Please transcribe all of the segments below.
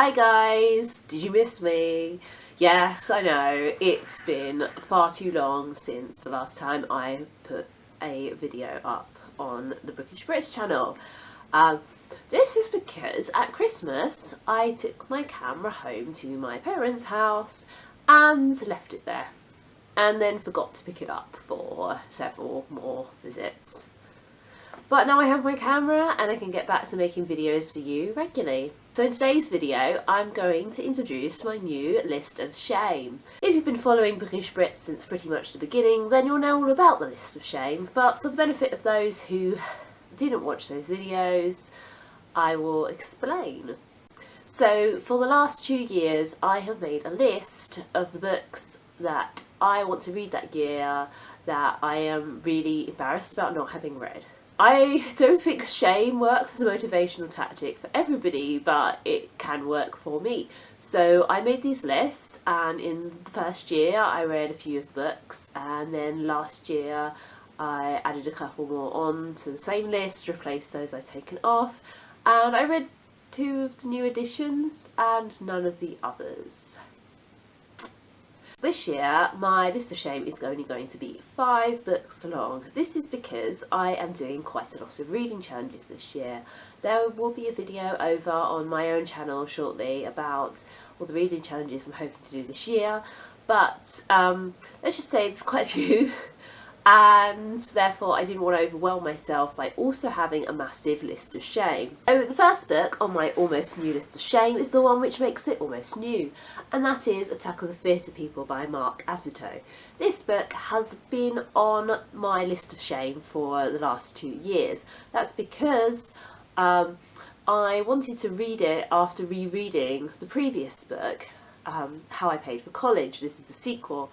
Hi guys, did you miss me? Yes, I know, it's been far too long since the last time I put a video up on the Bookish Brits channel. This is because at Christmas I took my camera home to my parents' house and left it there, and then forgot to pick it up for several more visits. But now I have my camera and I can get back to making videos for you regularly. So in today's video I'm going to introduce my new list of shame. If you've been following Bookish Brits since pretty much the beginning, then you'll know all about the list of shame, but for the benefit of those who didn't watch those videos, I will explain. So for the last 2 years I have made a list of the books that I want to read that year that I am really embarrassed about not having read. I don't think shame works as a motivational tactic for everybody, but it can work for me. So I made these lists, and in the first year I read a few of the books, and then last year I added a couple more on to the same list, replaced those I'd taken off, and I read 2 of the new editions and none of the others. This year, my list of shame is only going to be 5 books long. This is because I am doing quite a lot of reading challenges this year. There will be a video over on my own channel shortly about all the reading challenges I'm hoping to do this year, but let's just say it's quite a few, and therefore I didn't want to overwhelm myself by also having a massive list of shame. So the first book on my almost new list of shame is the one which makes it almost new, and that is Attack of the Theatre People by Mark Azito. This book has been on my list of shame for the last 2 years. That's because I wanted to read it after rereading the previous book, How I Paid for College. This is a sequel.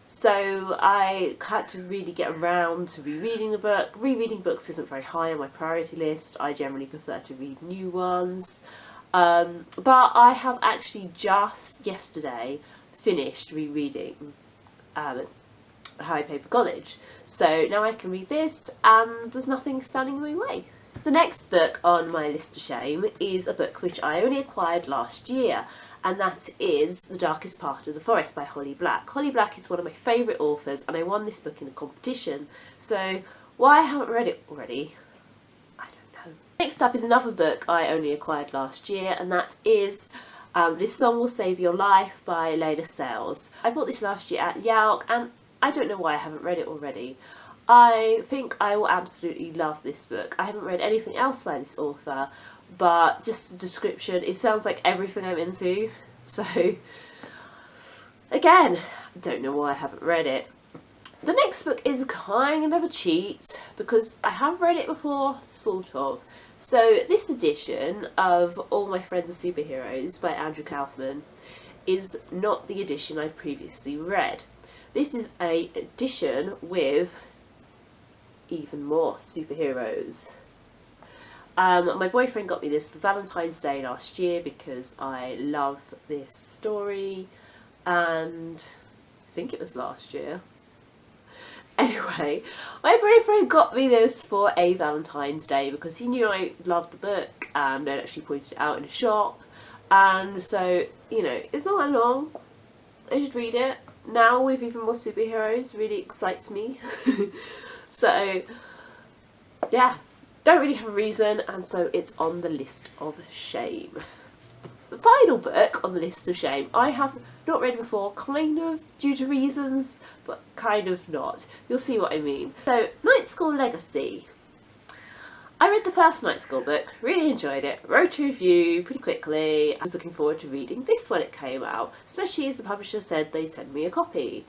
So I had to really get around to rereading the book. Rereading books isn't very high on my priority list. I generally prefer to read new ones. But I have actually just yesterday finished rereading How I Paid for College. So now I can read this and there's nothing standing in my way. The next book on my list of shame is a book which I only acquired last year, and that is The Darkest Part of the Forest by Holly Black. Holly Black is one of my favourite authors and I won this book in a competition, so why I haven't read it already, I don't know. Next up is another book I only acquired last year, and that is This Song Will Save Your Life by Layla Sales. I bought this last year at Yauk and I don't know why I haven't read it already. I think I will absolutely love this book. I haven't read anything else by this author, but just the description, it sounds like everything I'm into. So, again, I don't know why I haven't read it. The next book is kind of a cheat because I have read it before, sort of. So this edition of All My Friends Are Superheroes by Andrew Kaufman is not the edition I've previously read. This is an edition with even more superheroes. My boyfriend got me this for Valentine's Day last year because I love this story, and I think it was last year. Anyway, my boyfriend got me this for a Valentine's Day because he knew I loved the book and had actually pointed it out in a shop, and so, you know, it's not that long. I should read it. Now with even more superheroes really excites me. So, yeah, don't really have a reason, and so it's on the list of shame. The final book on the list of shame I have not read before, kind of due to reasons, but kind of not. You'll see what I mean. So, Night School Legacy. I read the first Night School book, really enjoyed it, wrote a review pretty quickly. I was looking forward to reading this when it came out, especially as the publisher said they'd send me a copy.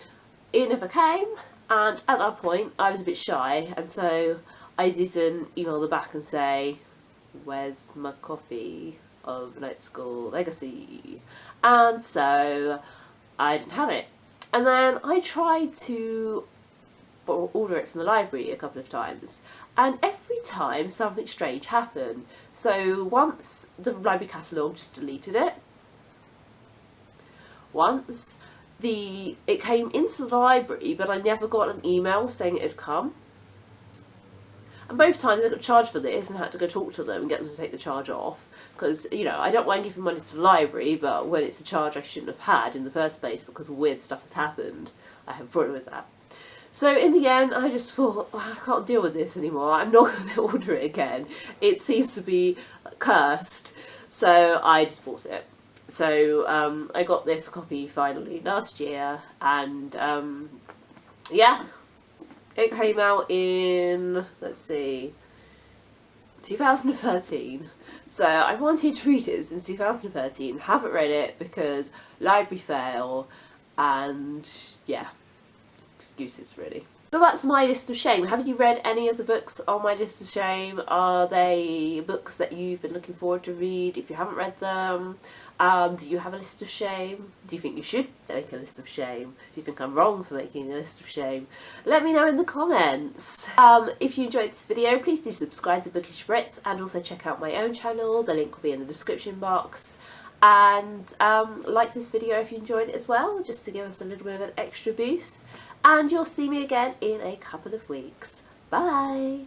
It never came. And at that point I was a bit shy, and so I didn't email them back and say, where's my copy of Night School Legacy? And so I didn't have it. And then I tried to order it from the library a couple of times, and every time something strange happened. So once the library catalogue just deleted it. Once it came into the library, but I never got an email saying it had come. And both times I got charged for this and had to go talk to them and get them to take the charge off. Because, you know, I don't mind giving money to the library, but when it's a charge I shouldn't have had in the first place because weird stuff has happened, I have a problem with that. So in the end, I just thought, oh, I can't deal with this anymore. I'm not going to order it again. It seems to be cursed. So I just bought it. So I got this copy finally last year, and yeah, it came out in, let's see, 2013. So I wanted to read it since 2013, haven't read it because library fail, and yeah, excuses really. So that's my list of shame. Haven't you read any of the books on my list of shame? Are they books that you've been looking forward to read? If you haven't read them, do you have a list of shame? Do you think you should make a list of shame? Do you think I'm wrong for making a list of shame? Let me know in the comments. If you enjoyed this video, please do subscribe to Bookish Brits and also check out my own channel. The link will be in the description box. And like this video if you enjoyed it as well, just to give us a little bit of an extra boost. And you'll see me again in a couple of weeks. Bye!